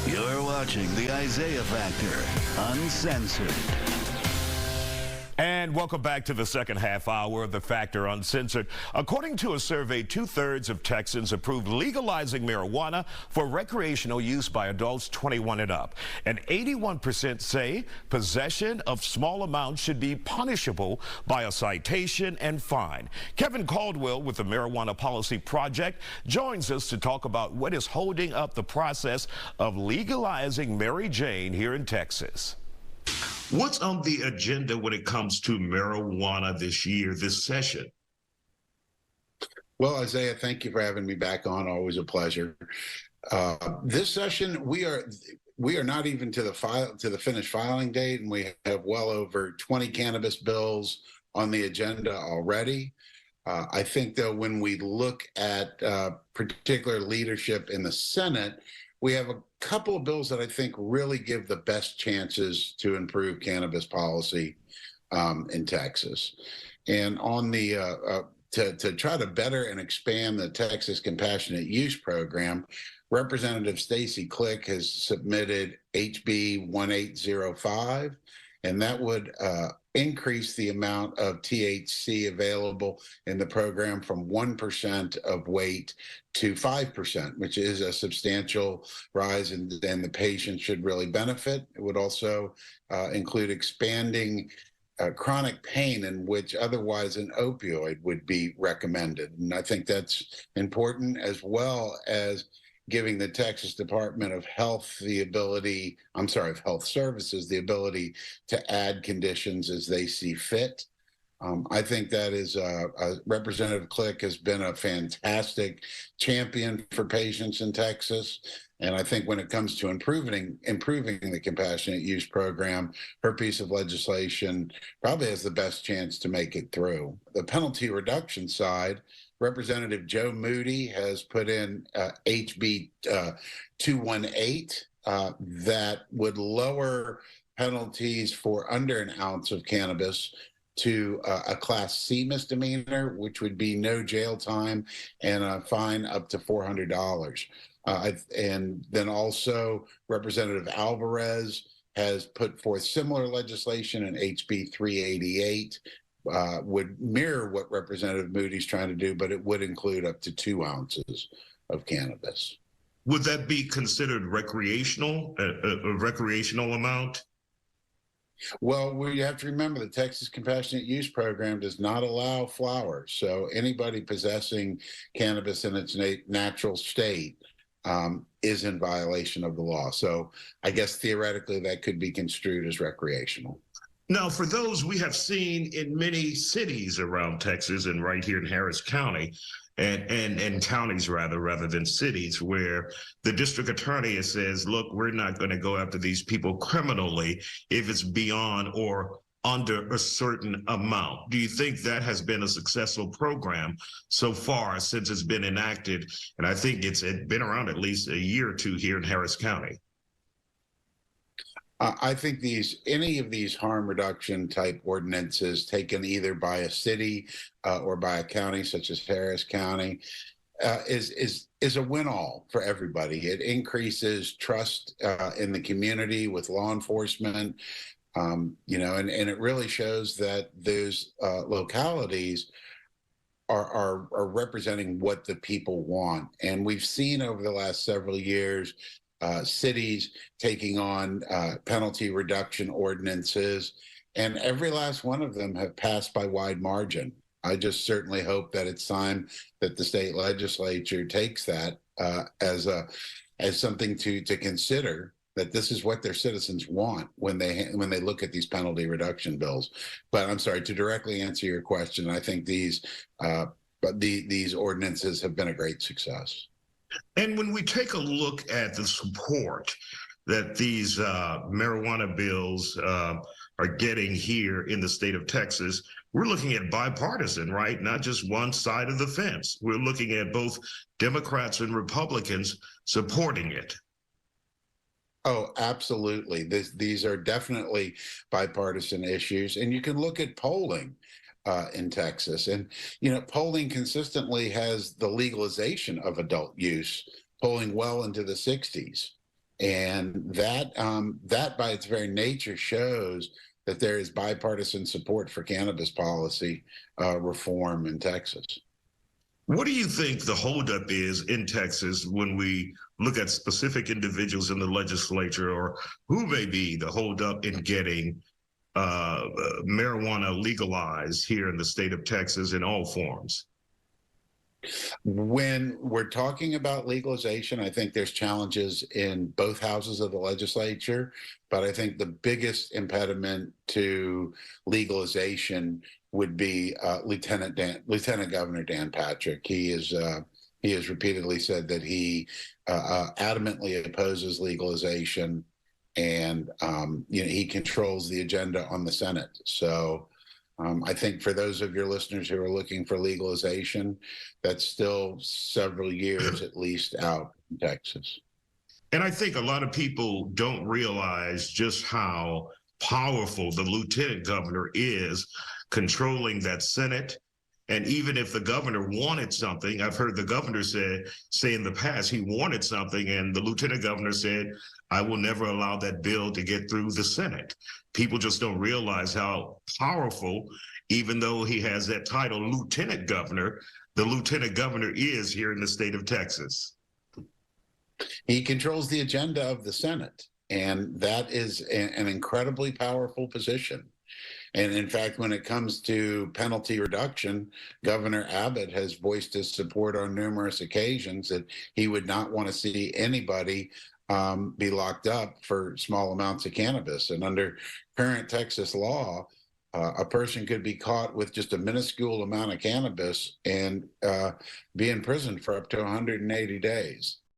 You're watching the Isaiah Factor, Uncensored. And welcome back to the second half hour of the Factor Uncensored. According to a survey, 2/3 of Texans approved legalizing marijuana for recreational use by adults 21 and up. And 81% say possession of small amounts should be punishable by a citation and fine. Kevin Caldwell with the Marijuana Policy Project joins us to talk about what is holding up the process of legalizing Mary Jane here in Texas. What's on the agenda when it comes to marijuana this year, this session? Well, Isaiah, thank you for having me back on. Always a pleasure. This session, we are not even to the finished filing date, and we have well over 20 cannabis bills on the agenda already. I think, though, when we look at particular leadership in the Senate, we have a couple of bills that I think really give the best chances to improve cannabis policy in Texas. And on the to try to better and expand the Texas Compassionate Use Program, Representative Stacy Click has submitted HB 1805, and that would increase the amount of THC available in the program from 1% of weight to 5%, which is a substantial rise, and the patient should really benefit. It would also include expanding chronic pain in which otherwise an opioid would be recommended. And I think that's important, as well as giving the Texas Department of Health of Health Services the ability to add conditions as they see fit. I think that is Representative Click has been a fantastic champion for patients in Texas. And I think when it comes to improving the compassionate use program, her piece of legislation probably has the best chance to make it through. The penalty reduction side, Representative Joe Moody has put in HB 218 that would lower penalties for under an ounce of cannabis to a Class C misdemeanor, which would be no jail time and a fine up to $400. And then also Representative Alvarez has put forth similar legislation in HB 388. Would mirror what Representative Moody's trying to do, but it would include up to 2 ounces of cannabis. Would that be considered recreational, a recreational amount? Well, we have to remember the Texas Compassionate Use Program does not allow flowers. So anybody possessing cannabis in its natural state is in violation of the law. So I guess theoretically that could be construed as recreational. Now, for those we have seen in many cities around Texas and right here in Harris County, and counties rather than cities, where the district attorney says, look, we're not going to go after these people criminally if it's beyond or under a certain amount. Do you think that has been a successful program so far since it's been enacted? And I think it's been around at least a year or two here in Harris County. I think any of these harm reduction type ordinances taken either by a city or by a county such as Harris County is a win-all for everybody. It increases trust in the community with law enforcement, and it really shows that those localities are representing what the people want. And we've seen over the last several years cities taking on penalty reduction ordinances, and every last one of them have passed by wide margin. I just certainly hope that it's time that the state legislature takes that as something to consider, that this is what their citizens want when they look at these penalty reduction bills. But I'm sorry, to directly answer your question, I think these ordinances have been a great success. And when we take a look at the support that these marijuana bills are getting here in the state of Texas, we're looking at bipartisan, right? Not just one side of the fence. We're looking at both Democrats and Republicans supporting it. Oh, absolutely. These are definitely bipartisan issues. And you can look at polling in Texas. And, polling consistently has the legalization of adult use polling well into the 60s. And that by its very nature shows that there is bipartisan support for cannabis policy reform in Texas. What do you think the holdup is in Texas when we look at specific individuals in the legislature, or who may be the holdup in getting marijuana legalized here in the state of Texas in all forms? When we're talking about legalization, I think there's challenges in both houses of the legislature, but I think the biggest impediment to legalization would be Lieutenant Governor Dan Patrick. He has repeatedly said that he adamantly opposes legalization, and he controls the agenda on the Senate. So I think for those of your listeners who are looking for legalization, that's still several years at least out in Texas. And I think a lot of people don't realize just how powerful the lieutenant governor is controlling that Senate. And even if the governor wanted something, I've heard the governor say in the past he wanted something, and the lieutenant governor said, I will never allow that bill to get through the Senate. People just don't realize how powerful, even though he has that title, lieutenant governor, the lieutenant governor is here in the state of Texas. He controls the agenda of the Senate, and that is an incredibly powerful position. And in fact, when it comes to penalty reduction, Governor Abbott has voiced his support on numerous occasions that he would not want to see anybody be locked up for small amounts of cannabis. And under current Texas law, a person could be caught with just a minuscule amount of cannabis and be in prison for up to 180 days.